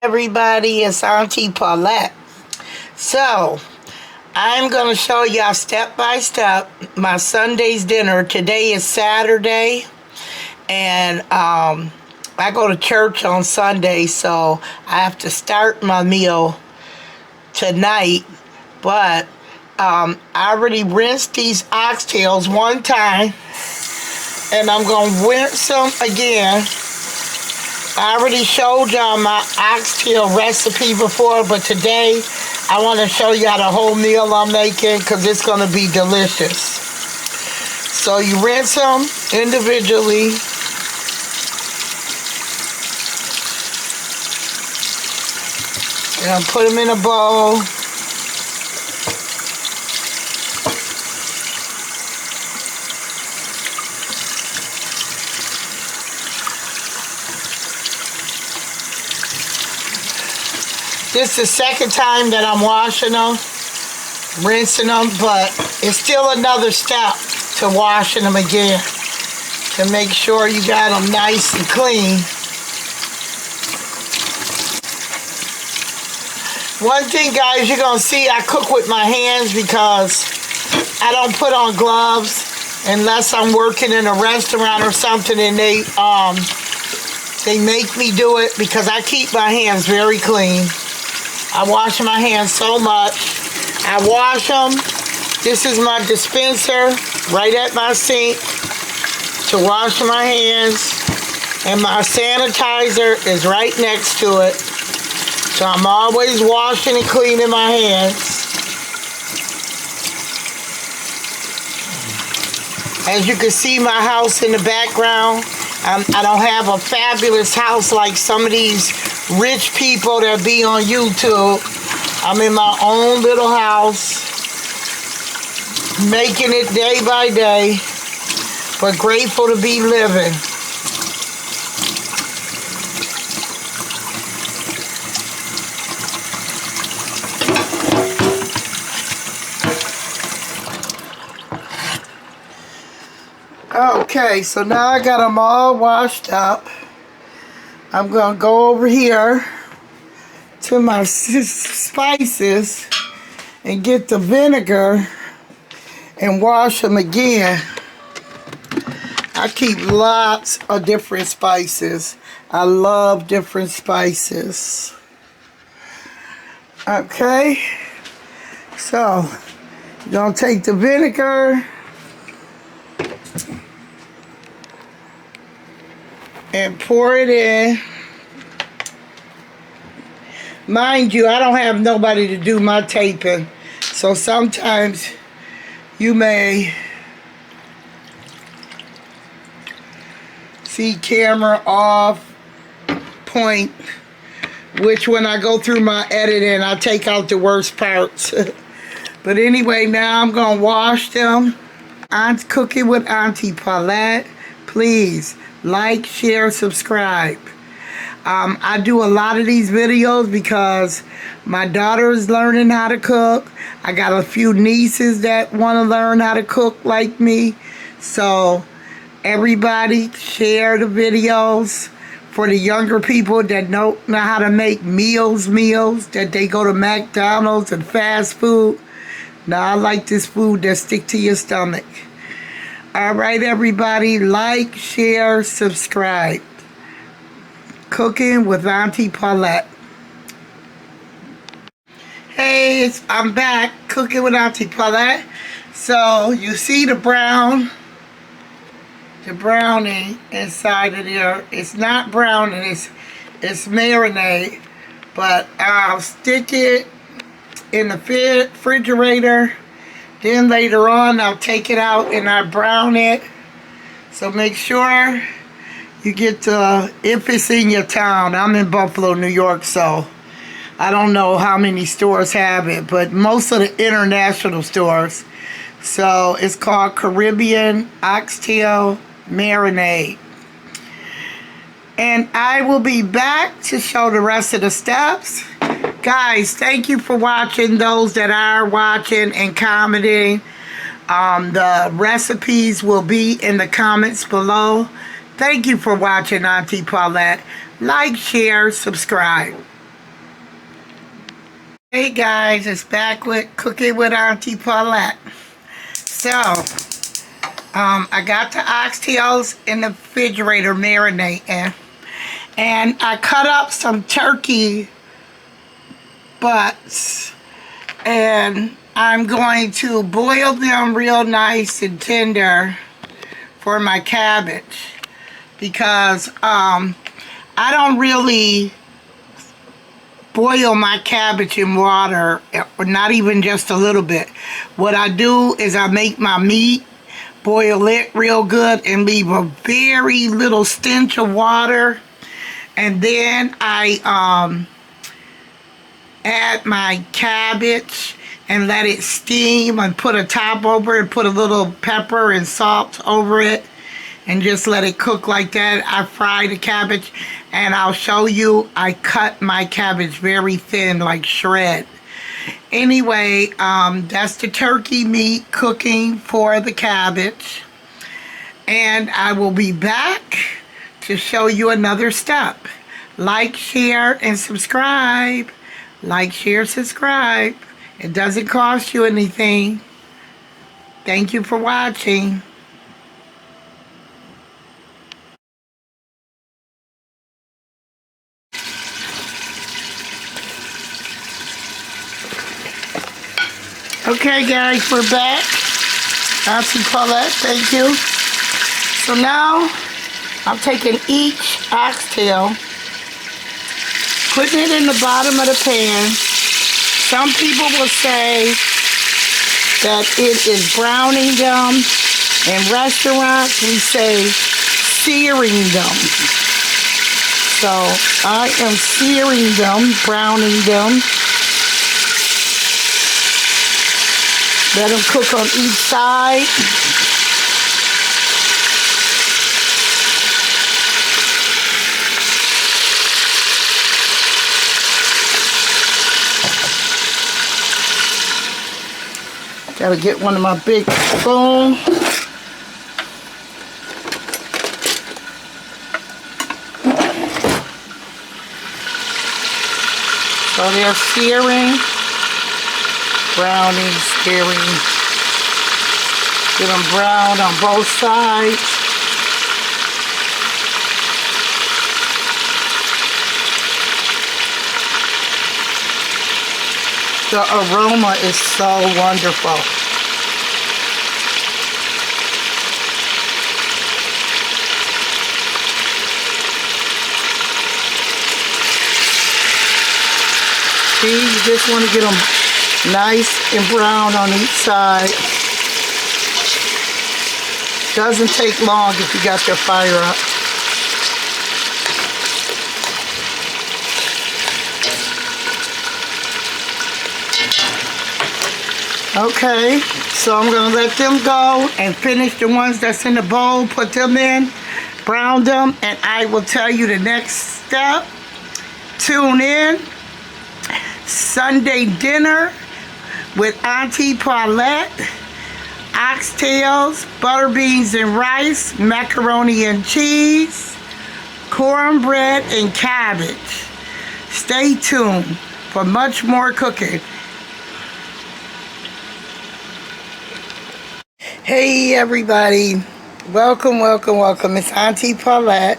Everybody, it's Auntie Paulette. So, I'm going to show y'all step by step my Sunday's dinner. Today is Saturday, and I go to church on Sunday, so I have to start my meal tonight. But I already rinsed these oxtails one time, and I'm going to rinse them again. I already showed y'all my oxtail recipe before, but today I want to show y'all the whole meal I'm making because it's going to be delicious. So you rinse them individually. And put them in a bowl. This is the second time that I'm washing them, rinsing them, but it's still another step to washing them again to make sure you got them nice and clean. One thing, guys, you're going to see I cook with my hands because I don't put on gloves unless I'm working in a restaurant or something and they make me do it because I keep my hands very clean. I wash my hands so much. I wash them. This is my dispenser right at my sink to wash my hands. And my sanitizer is right next to it. So I'm always washing and cleaning my hands. As you can see my house in the background, I don't have a fabulous house like some of these rich people that be on YouTube. I'm in my own little house, making it day by day, but grateful to be living. Okay, so now I got them all washed up. I'm going to go over here to my spices and get the vinegar and wash them again. I keep lots of different spices. I love different spices. Okay, so you're going to take the vinegar and pour it in. Mind you, I don't have nobody to do my taping, so sometimes you may see camera off point, which when I go through my editing, I take out the worst parts. But anyway, now I'm going to wash them. I'm cooking with Auntie Paulette. Please like, share, subscribe. I do a lot of these videos because my daughter is learning how to cook. I got a few nieces that want to learn how to cook like me. So everybody share the videos for the younger people that don't know how to make meals that they go to McDonald's and fast food. Now I like this food that stick to your stomach. All right, everybody, like, share, subscribe. Cooking with Auntie Paulette. Hey, I'm back cooking with Auntie Paulette. So you see the browning inside of there. It's not browning, it's marinade. But I'll stick it in the refrigerator. Then later on, I'll take it out and I brown it. So make sure you get if it's in your town. I'm in Buffalo, New York, so I don't know how many stores have it, but most of the international stores. So it's called Caribbean Oxtail Marinade. And I will be back to show the rest of the steps. Guys, thank you for watching, those that are watching and commenting. The recipes will be in the comments below. Thank you for watching, Auntie Paulette. Like, share, subscribe. Hey guys, it's back with Cooking with Auntie Paulette. So, I got the oxtails in the refrigerator marinating, and I cut up some turkey butts, and I'm going to boil them real nice and tender for my cabbage, because I don't really boil my cabbage in water, or not even just a little bit. What I do is I make my meat, boil it real good, and leave a very little stench of water, and then I add my cabbage and let it steam, and put a top over it, put a little pepper and salt over it, and just let it cook like that. I fry the cabbage, and I'll show you, I cut my cabbage very thin, like shred. Anyway, that's the turkey meat cooking for the cabbage. And I will be back to show you another step. Like, share, and subscribe. Like, share, subscribe. It doesn't cost you anything. Thank you for watching. Okay guys, we're back. Auntie Paulette, thank you. So now, I'm taking each oxtail, putting it in the bottom of the pan. Some people will say that it is browning them. In restaurants, we say searing them. So I am searing them, browning them. Let them cook on each side. Gotta get one of my big spoons. So they're searing. Browning, searing, get them brown on both sides. The aroma is so wonderful. See, you just want to get them nice and brown on each side. Doesn't take long if you got your fire up. Okay, so I'm gonna let them go and finish the ones that's in the bowl, put them in, brown them, and I will tell you the next step. Tune in. Sunday dinner with Auntie Paulette, oxtails, butter beans and rice, macaroni and cheese, cornbread and cabbage. Stay tuned for much more cooking. Hey everybody, welcome, welcome, welcome. It's Auntie Paulette.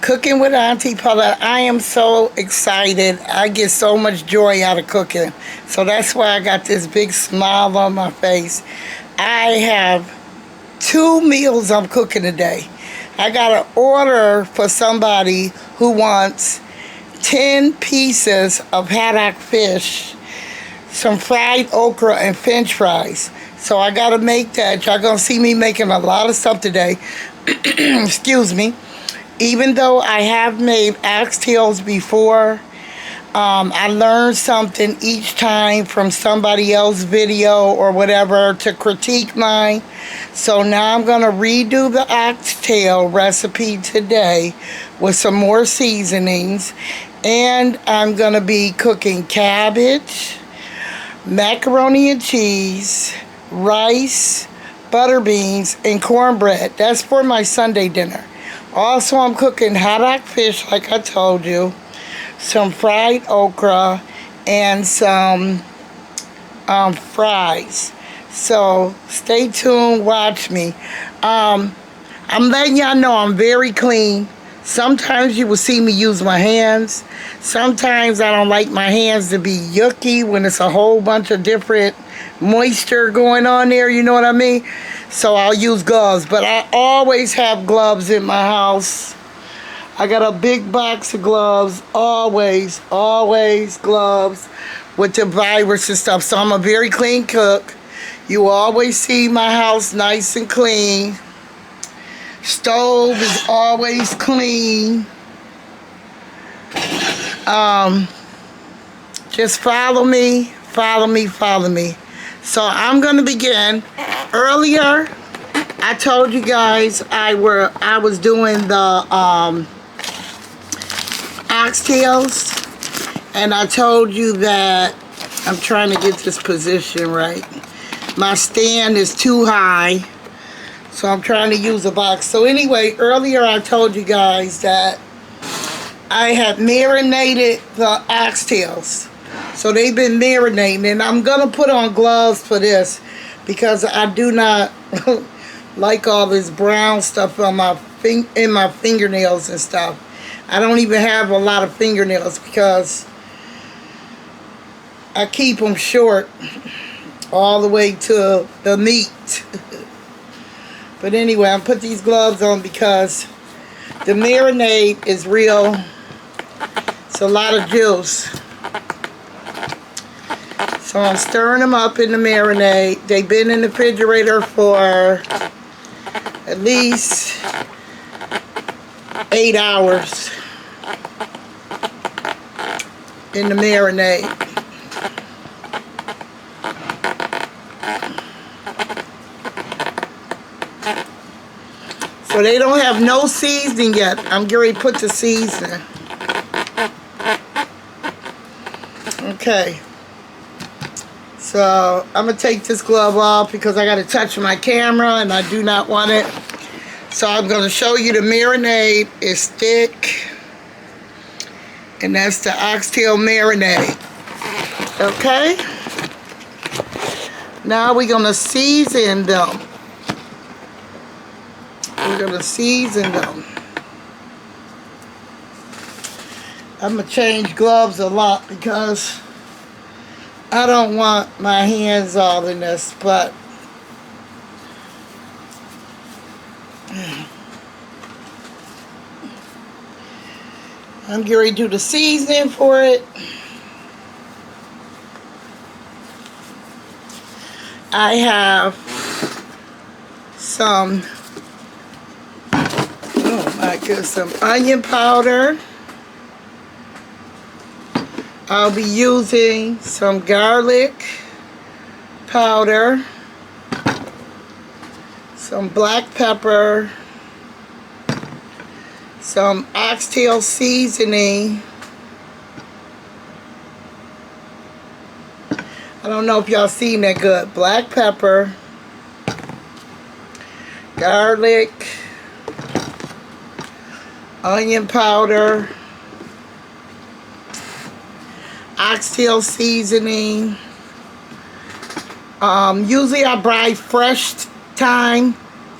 Cooking with Auntie Paulette. I am so excited. I get so much joy out of cooking. So that's why I got this big smile on my face. I have 2 meals I'm cooking today. I got an order for somebody who wants 10 pieces of haddock fish, some fried okra, and french fries. So I got to make that. Y'all going to see me making a lot of stuff today. Excuse me. Even though I have made oxtails before, I learned something each time from somebody else's video or whatever to critique mine. So now I'm going to redo the oxtail recipe today with some more seasonings. And I'm going to be cooking cabbage, macaroni and cheese, rice, butter beans, and cornbread. That's for my Sunday dinner. Also, I'm cooking haddock fish, like I told you, some fried okra, and some fries. So stay tuned, watch me. I'm letting y'all know I'm very clean. Sometimes you will see me use my hands. Sometimes I don't like my hands to be yucky when it's a whole bunch of different moisture going on there, you know what I mean? So I'll use gloves, but I always have gloves in my house. I got a big box of gloves, always gloves with the virus and stuff. So I'm a very clean cook. You always see my house nice and clean. Stove is always clean. Just follow me. So I'm gonna begin. Earlier, I told you guys I was doing the oxtails, and I told you that I'm trying to get this position right. My stand is too high, so I'm trying to use a box. So anyway, earlier I told you guys that I had marinated the oxtails. So they've been marinating, and I'm gonna put on gloves for this because I do not like all this brown stuff on my fingernails and stuff. I don't even have a lot of fingernails because I keep them short all the way to the meat. But anyway, I put these gloves on because the marinade is real. It's a lot of juice. So I'm stirring them up in the marinade. They've been in the refrigerator for at least 8 hours in the marinade. So they don't have no seasoning yet. I'm getting ready to put the seasoning. Okay. So I'm going to take this glove off because I got to touch my camera and I do not want it. So I'm going to show you the marinade is thick. And that's the oxtail marinade. Okay? Now we're going to season them. We're going to season them. I'm going to change gloves a lot because I don't want my hands all in this, but I'm getting ready to do the seasoning for it. I have some, oh my goodness, some onion powder. I'll be using some garlic powder, some black pepper, some oxtail seasoning. I don't know if y'all seen that good. Black pepper, garlic, onion powder, oxtail seasoning. Usually I buy fresh thyme.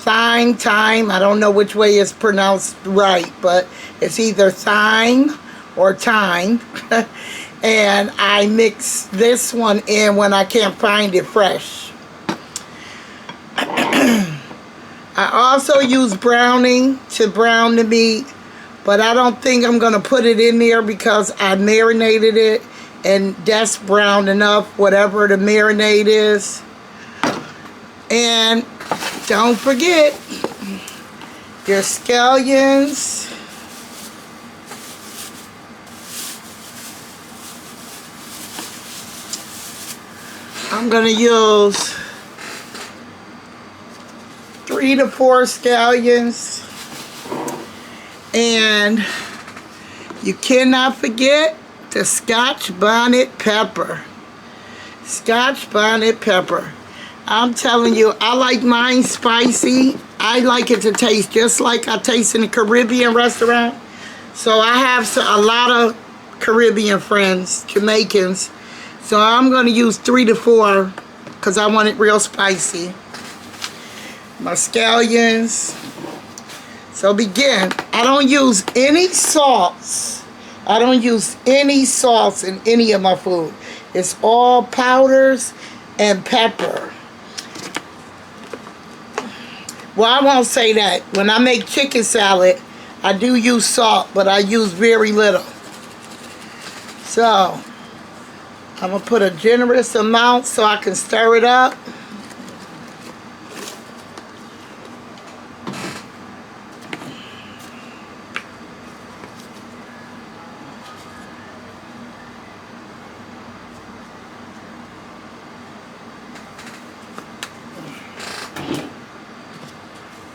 I don't know which way it's pronounced right, but it's either thyme or thyme. And I mix this one in when I can't find it fresh. I also use browning to brown the meat, but I don't think I'm going to put it in there because I marinated it. And that's brown enough, whatever the marinade is. And don't forget your scallions. I'm going to use 3 to 4 scallions. And you cannot forget the scotch bonnet pepper. Scotch bonnet pepper. I'm telling you, I like mine spicy. I like it to taste just like I taste in a Caribbean restaurant. So I have a lot of Caribbean friends, Jamaicans. So I'm going to use 3 to 4 because I want it real spicy. My scallions. So begin. I don't use any salts. I don't use any salts in any of my food. It's all powders and pepper. Well, I won't say that. When I make chicken salad, I do use salt, but I use very little. So, I'm going to put a generous amount so I can stir it up.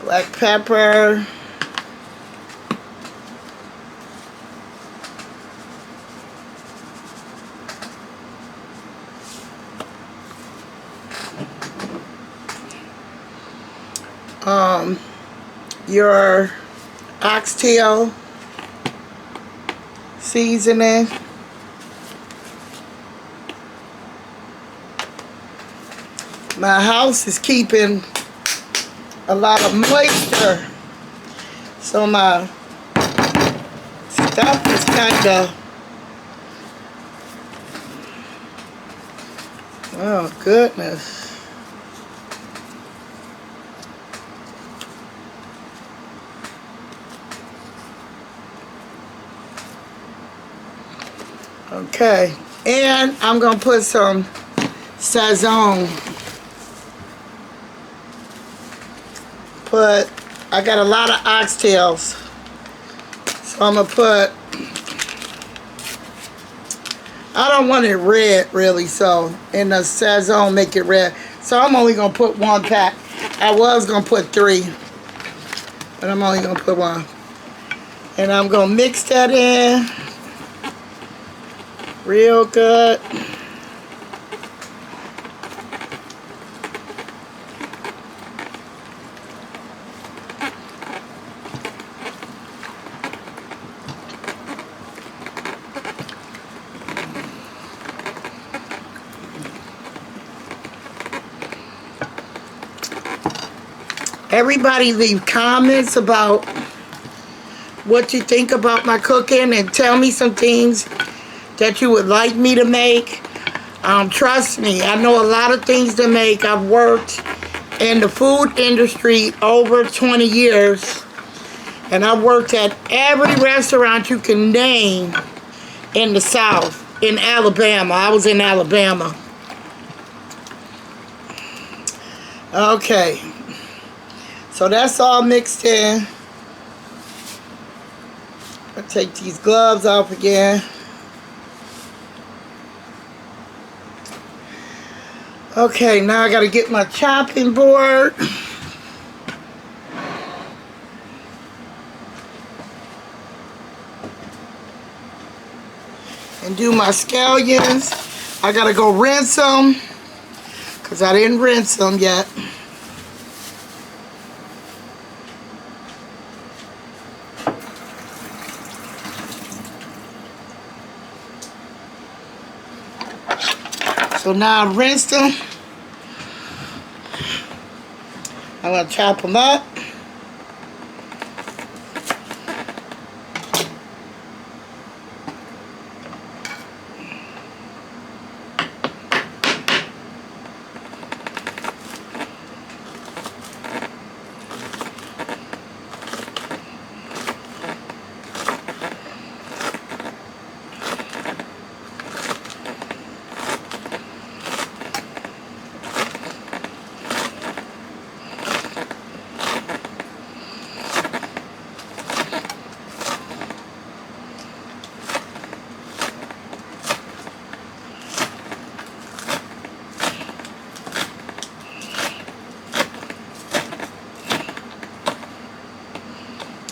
Black pepper. Your oxtail seasoning. My house is keeping a lot of moisture, so my stuff is kind of, oh goodness. Okay, and I'm gonna put some sazon. I got a lot of oxtails, so I'm gonna put, I don't want it red really, so in the sazon make it red, so I'm only gonna put 1 pack. I was gonna put 3, but I'm only gonna put 1, and I'm gonna mix that in real good. Everybody leave comments about what you think about my cooking and tell me some things that you would like me to make. Trust me, I know a lot of things to make. I've worked in the food industry over 20 years, and I've worked at every restaurant you can name in the South, in Alabama. I was in Alabama. Okay, so that's all mixed in. I'll take these gloves off again. Okay, now I gotta get my chopping board. And do my scallions. I gotta go rinse them, because I didn't rinse them yet. So now I've rinsed them. I'm going to chop them up.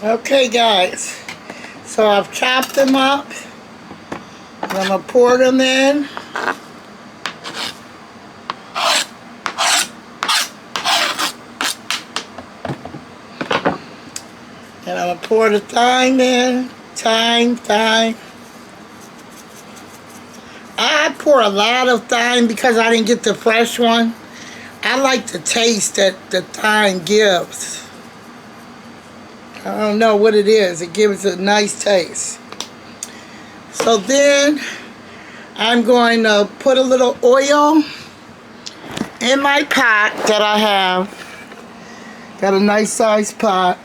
Okay guys, so I've chopped them up, and I'm going to pour them in. And I'm going to pour the thyme in, thyme. I pour a lot of thyme because I didn't get the fresh one. I like the taste that the thyme gives. I don't know what it is. It gives a nice taste. So then I'm going to put a little oil in my pot that I have. Got a nice sized pot.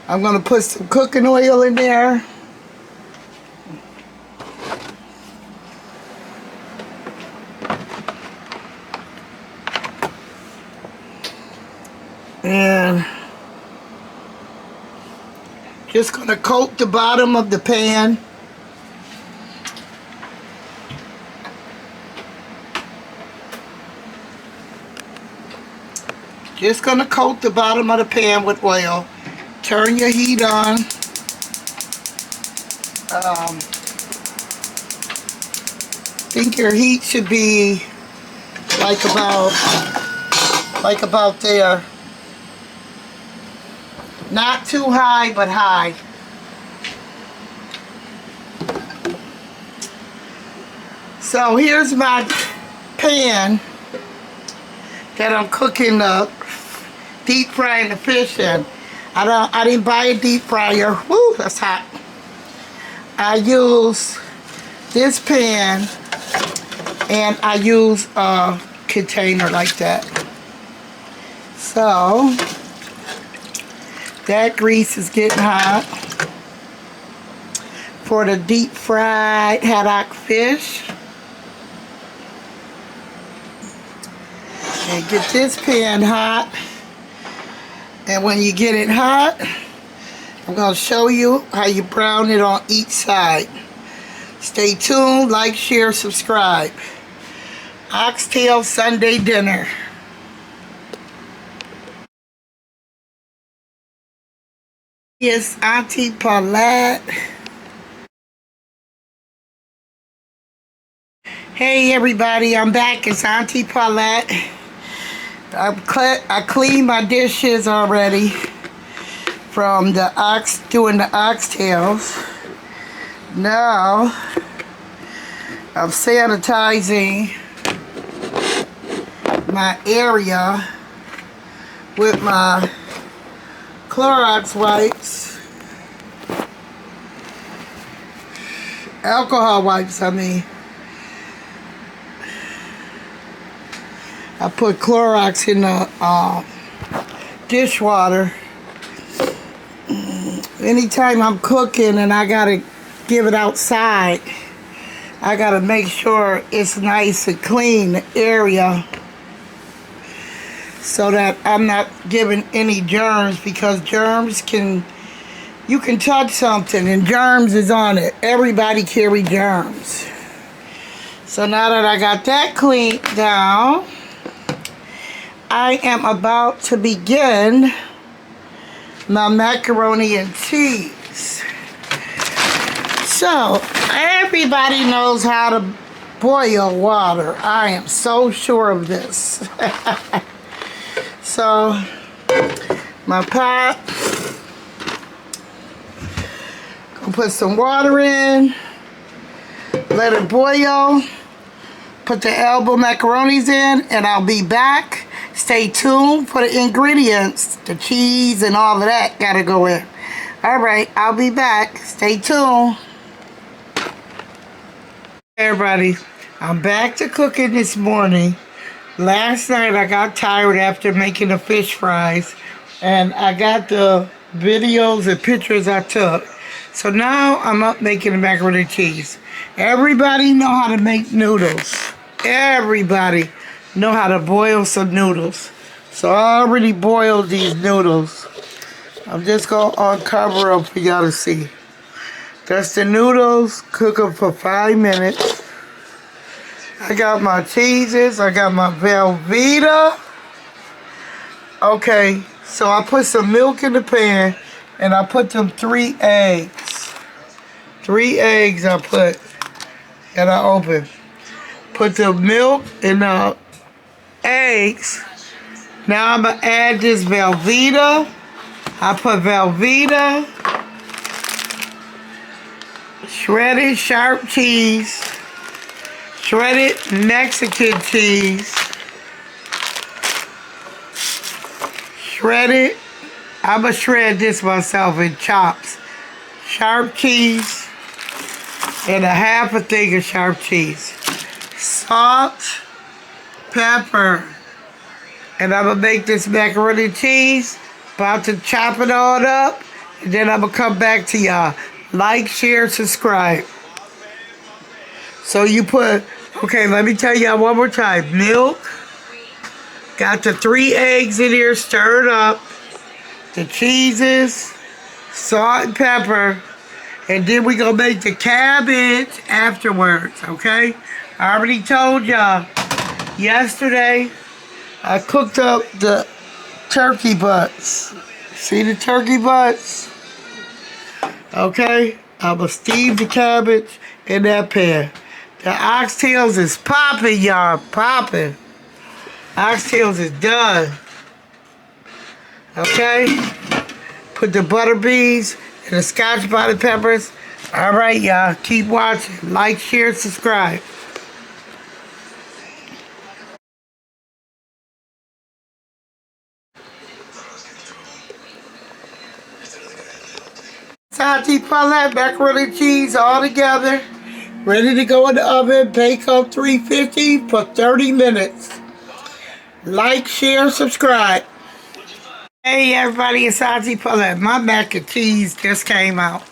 I'm going to put some cooking oil in there. And just going to coat the bottom of the pan. Just going to coat the bottom of the pan with oil. Turn your heat on. I think your heat should be like about there. Not too high, but high. So here's my pan that I'm cooking the deep frying the fish in. I didn't buy a deep fryer. Woo, that's hot. I use this pan and I use a container like that. So that grease is getting hot for the deep fried haddock fish. And get this pan hot. And when you get it hot, I'm going to show you how you brown it on each side. Stay tuned, like, share, subscribe. Oxtail Sunday dinner. Yes, Auntie Paulette. Hey everybody, I'm back. It's Auntie Paulette. I cleaned my dishes already from doing the oxtails. Now I'm sanitizing my area with my Clorox wipes, alcohol wipes, I mean. I put Clorox in the dishwater. Anytime I'm cooking and I gotta give it outside, I gotta make sure it's nice and clean, the area, so that I'm not giving any germs, because germs you can touch something and germs is on it. Everybody carry germs. So now that I got that cleaned down, I am about to begin my macaroni and cheese. So, everybody knows how to boil water. I am so sure of this. So, my pot. Gonna put some water in. Let it boil. Put the elbow macaronis in, and I'll be back. Stay tuned for the ingredients. The cheese and all of that gotta go in. Alright, I'll be back. Stay tuned. Hey everybody, I'm back to cooking this morning. Last night I got tired after making the fish fries, and I got the videos and pictures I took. So now I'm up making the macaroni and cheese. Everybody know how to make noodles. Everybody know how to boil some noodles. So I already boiled these noodles. I'm just going to uncover them for y'all to see. That's the noodles. Cook them for 5 minutes. I got my cheeses. I got my Velveeta. Okay, so I put some milk in the pan, and I put them 3 eggs. 3 eggs I put, and I open. Put the milk in the eggs. Now I'm going to add this Velveeta. I put Velveeta, shredded sharp cheese, shredded Mexican cheese. Shredded. I'm going to shred this myself in chops. Sharp cheese. And a half a thing of sharp cheese. Salt. Pepper. And I'm going to make this macaroni and cheese. About to chop it all up. And then I'm going to come back to y'all. Like, share, subscribe. So you put, okay, let me tell y'all one more time. Milk. Got the 3 eggs in here stirred up. The cheeses. Salt and pepper. And then we gonna make the cabbage afterwards, okay? I already told y'all yesterday I cooked up the turkey butts. See the turkey butts? Okay? I'm gonna steam the cabbage in that pan. The oxtails is popping, y'all. Popping. Oxtails is done. Okay? Put the butter beans and the scotch bonnet peppers. Alright, y'all. Keep watching. Like, share, subscribe. Salty palette, macaroni and cheese all together. Ready to go in the oven. Bake on 350 for 30 minutes. Like, share, subscribe. Hey everybody, it's Auntie Paulette. My mac and cheese just came out.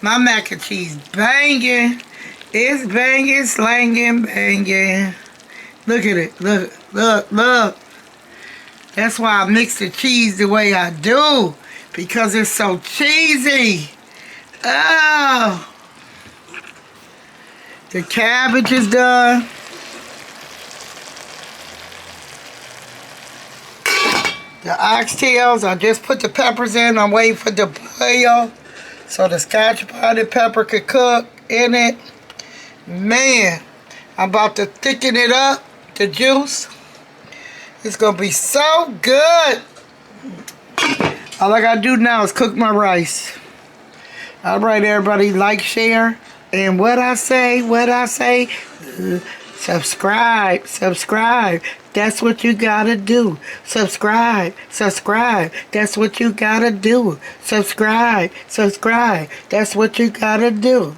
My mac and cheese banging. It's banging, slanging, banging. Look at it. Look, look, look. That's why I mix the cheese the way I do. Because it's so cheesy. Oh. The cabbage is done. The oxtails, I just put the peppers in. I'm waiting for the boil so the scotch bonnet pepper could cook in it. Man, I'm about to thicken it up, the juice. It's going to be so good. All I got to do now is cook my rice. All right, everybody, like, share, and what I say, subscribe, subscribe. That's what you gotta do. Subscribe, subscribe. That's what you gotta do. Subscribe, subscribe. That's what you gotta do.